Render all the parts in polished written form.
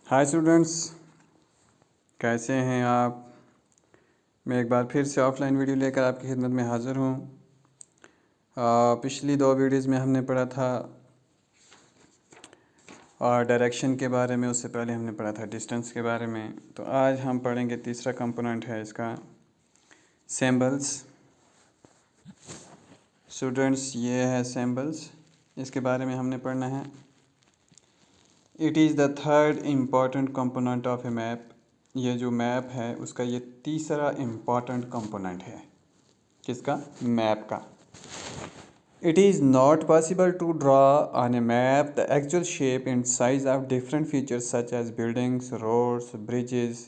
Hi students, कैसे हैं आप। मैं एक बार फिर से ऑफलाइन वीडियो लेकर आपकी खिदमत में हाज़िर हूँ। पिछली दो वीडियोज़ में हमने पढ़ा था और डायरेक्शन के बारे में, उससे पहले हमने पढ़ा था डिस्टेंस के बारे में। तो आज हम पढ़ेंगे तीसरा कंपोनेंट है इसका, सिंबल्स। स्टूडेंट्स, ये है सिंबल्स, इसके बारे में हमने पढ़ना है। It is the third important component of A map. ये जो मैप है उसका ये तीसरा इम्पॉर्टेंट कंपोनेंट है। किसका? मैप का। It is not possible to draw on a map the actual shape and size of different features such as buildings, roads, bridges,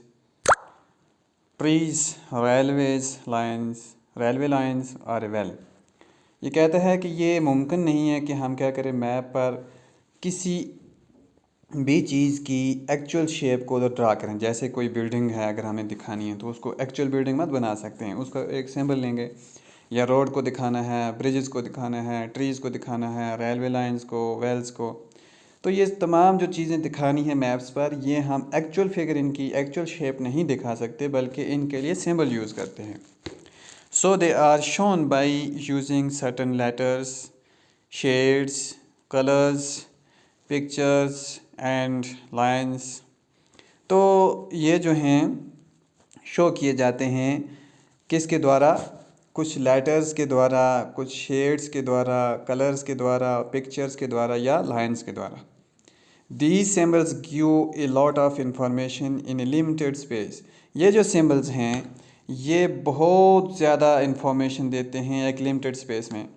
trees, railway lines or a well। ये कहता है कि ये मुमकिन नहीं है कि हम क्या करें, मैप पर किसी भी चीज़ की एक्चुअल शेप को उधर ड्रा करें। जैसे कोई बिल्डिंग है, अगर हमें दिखानी है तो उसको एक्चुअल बिल्डिंग मत बना सकते हैं, उसका एक सिंबल लेंगे। या रोड को दिखाना है, ब्रिजेस को दिखाना है, ट्रीज़ को दिखाना है, रेलवे लाइंस को, वेल्स को। तो ये तमाम जो चीज़ें दिखानी है मैप्स पर, ये हम एक्चुअल फिगर, इनकी एक्चुअल शेप नहीं दिखा सकते, बल्कि इनके लिए सिंबल यूज़ करते हैं। So they are shown by using certain letters, shades, colours, pictures and lines. तो ये जो हैं शो किए जाते हैं किसके द्वारा? कुछ लेटर्स के द्वारा, कुछ शेड्स के द्वारा, कलर्स के द्वारा, पिक्चर्स के द्वारा या लाइन्स के द्वारा। These symbols give a lot of information in a limited space। ये जो सिम्बल्स हैं ये बहुत ज़्यादा इंफॉर्मेशन देते हैं एक लिमिटेड स्पेस में।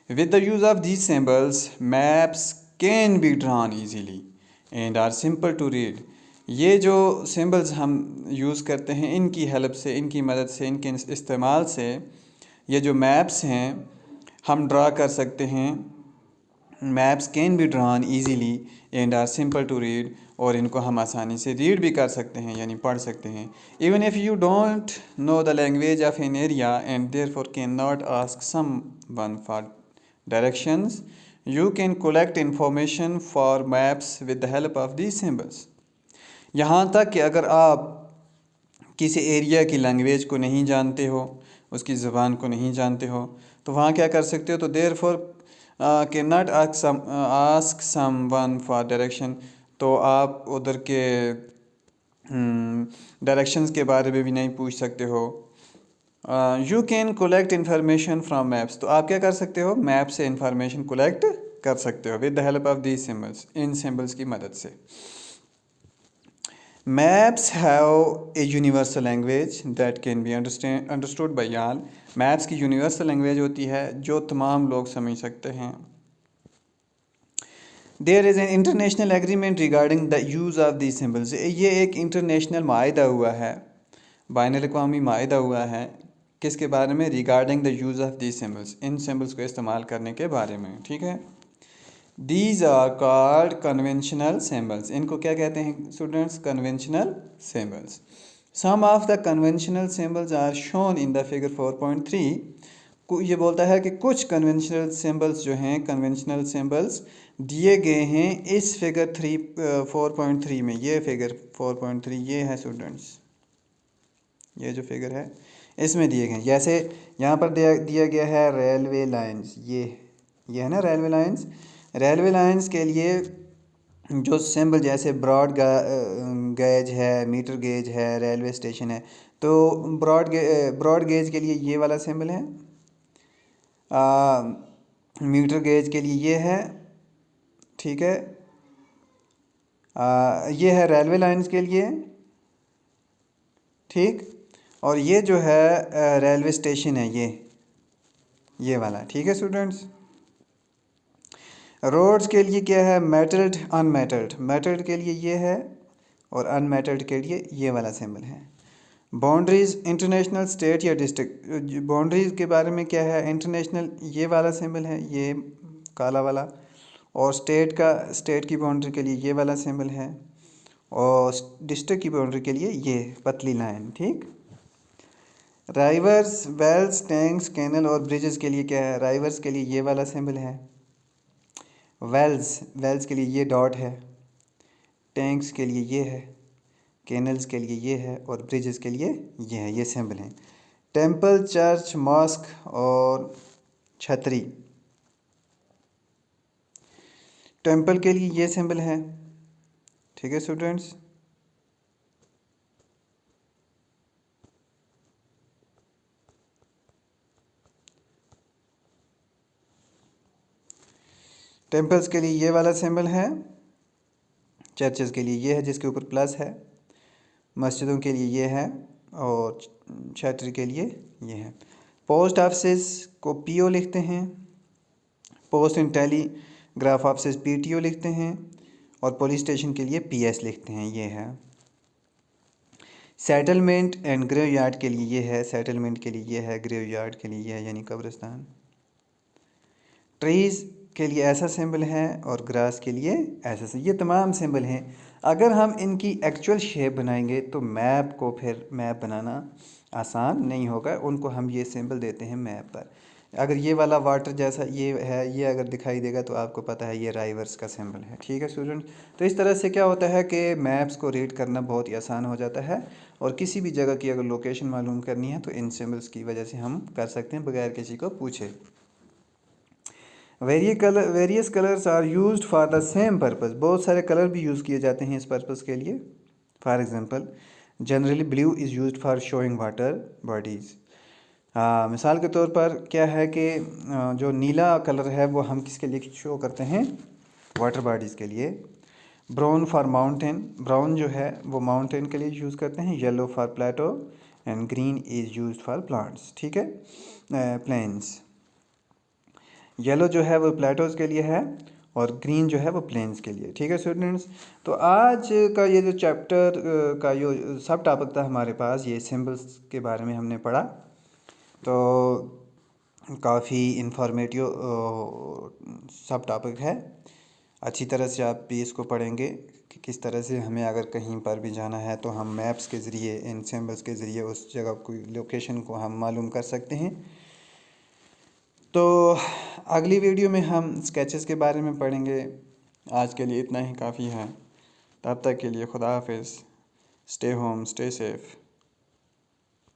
With the use of these symbols, maps can be drawn easily and are simple to read। ये जो सिम्बल्स हम यूज़ करते हैं, इनकी हेल्प से, इनकी मदद से, इनके इस्तेमाल से ये जो मैप्स हैं हम ड्रा कर सकते हैं। Maps can be drawn easily and are simple to read. और इनको हम आसानी से रीड भी कर सकते हैं, यानी पढ़ सकते हैं। Even if you don't know the language of an area and therefore can not ask someone for directions, you can collect information for maps with the help of these symbols. यहाँ तक कि अगर आप किसी एरिया की language को नहीं जानते हो, उसकी ज़बान को नहीं जानते हो, तो वहाँ क्या कर सकते हो? तो therefore can not ask someone for direction. तो आप उधर के डायरेक्शंस के बारे में भी नहीं पूछ सकते हो। You can collect information from maps. तो आप क्या कर सकते हो? मैप से इंफॉर्मेशन कलेक्ट कर सकते हो with the help of these symbols, in symbols की मदद से। Maps have a universal language that can be understood by all। Maps की यूनिवर्सल लैंग्वेज होती है जो तमाम लोग समझ सकते हैं। There is an international agreement regarding the use of the symbols. ये एक इंटरनेशनल माहिदा हुआ है, बैनुल अक़वामी माहिदा हुआ है। किसके बारे में? Regarding the use of the symbols, in symbols को इस्तेमाल करने के बारे में। ठीक है। These are called conventional symbols। इनको क्या कहते हैं students? conventional symbols। Some of the conventional symbols are shown in the figure 4.3। ये बोलता है कि कुछ conventional symbols जो हैं, conventional symbols दिए गए हैं इस फिगर 4.3 में। ये फिगर 4.3 ये है स्टूडेंट्स, ये जो फिगर है इसमें दिए गए हैं। जैसे यहाँ पर दिया गया है रेलवे लाइंस, ये है ना रेलवे लाइंस। रेलवे लाइंस के लिए जो सिंबल, जैसे ब्रॉड गेज है, मीटर गेज है, रेलवे स्टेशन है। तो ब्रॉड गेज के लिए ये वाला सिंबल है, मीटर गेज के लिए ये है। ठीक है। ये है रेलवे लाइंस के लिए। ठीक। और ये जो है रेलवे स्टेशन है, ये वाला। ठीक है स्टूडेंट्स। रोड्स के लिए क्या है? Metalled, unmetalled. मेटल्ड के लिए ये है और अनमेटल्ड के लिए ये वाला सिंबल है। बाउंड्रीज, इंटरनेशनल, स्टेट या डिस्ट्रिक्ट। बाउंड्रीज के बारे में क्या है? इंटरनेशनल ये वाला सिंबल है, ये काला वाला। और स्टेट की बाउंड्री के लिए ये वाला सिंबल है। और डिस्ट्रिक्ट की बाउंड्री के लिए ये पतली लाइन। ठीक। राइवर्स, वेल्स, टैंक्स, कैनल और ब्रिजेस के लिए क्या है? राइवर्स के लिए ये वाला सिंबल है। वेल्स के लिए ये डॉट है। टैंक्स के लिए ये है, कैनल्स के लिए ये है और ब्रिजेस के लिए ये है, ये सिंबल हैं। टेंपल, चर्च, मॉस्क और छतरी। टेंपल के लिए ये सिंबल है, ठीक है स्टूडेंट्स। टेंपल्स के लिए ये वाला सिंबल है, चर्चेस के लिए ये है जिसके ऊपर प्लस है, मस्जिदों के लिए ये है और छतरी के लिए ये है। पोस्ट ऑफिस को पीओ लिखते हैं, post and telegraph office PTO लिखते हैं और पुलिस स्टेशन के लिए पीएस लिखते हैं, ये है। सेटलमेंट एंड ग्रेव यार्ड के लिए ये है, सेटलमेंट के लिए ये है, ग्रेव यार्ड के लिए ये है यानी कब्रिस्तान। ट्रीज़ के लिए ऐसा सिंबल है और ग्रास के लिए ऐसा से, ये तमाम सिंबल हैं। अगर हम इनकी एक्चुअल शेप बनाएंगे तो मैप को फिर मैप बनाना आसान नहीं होगा, उनको हम ये सिंबल देते हैं मैप पर। अगर ये वाला वाटर जैसा ये है, ये अगर दिखाई देगा तो आपको पता है ये राइवर्स का सिंबल है, ठीक है स्टूडेंट। तो इस तरह से क्या होता है कि मैप्स को रीड करना बहुत ही आसान हो जाता है और किसी भी जगह की अगर लोकेशन मालूम करनी है तो इन सिंबल्स की वजह से हम कर सकते हैं बगैर किसी को पूछे। Various colours are used for the same purpose, बहुत सारे कलर भी यूज़ किए जाते हैं इस पर्पस के लिए। For example generally blue is used for showing water bodies. मिसाल के तौर पर क्या है कि जो नीला कलर है वो हम किसके लिए शो करते हैं, वाटर बॉडीज़ के लिए। ब्राउन फॉर माउंटेन, ब्राउन जो है वो माउंटेन के लिए यूज़ करते हैं। Yellow for plateau and green is used for plants, ठीक है, प्लेन्स। येलो जो है वो प्लेटोज़ के लिए है और ग्रीन जो है वो प्लेन्स के लिए, ठीक है स्टूडेंट्स। तो आज का ये जो चैप्टर का जो सब टॉपिक था हमारे पास, ये सिंबल्स के बारे में हमने पढ़ा, तो काफ़ी इंफॉर्मेटिव सब टॉपिक है। अच्छी तरह से आप भी इसको पढ़ेंगे कि किस तरह से हमें अगर कहीं पर भी जाना है तो हम मैप्स के ज़रिए, इन सिंबल्स के ज़रिए उस जगह की लोकेशन को हम मालूम कर सकते हैं। तो अगली वीडियो में हम स्केचेस के बारे में पढ़ेंगे। आज के लिए इतना ही काफ़ी है। तब तक के लिए खुदा हाफिज़। Stay home, stay safe.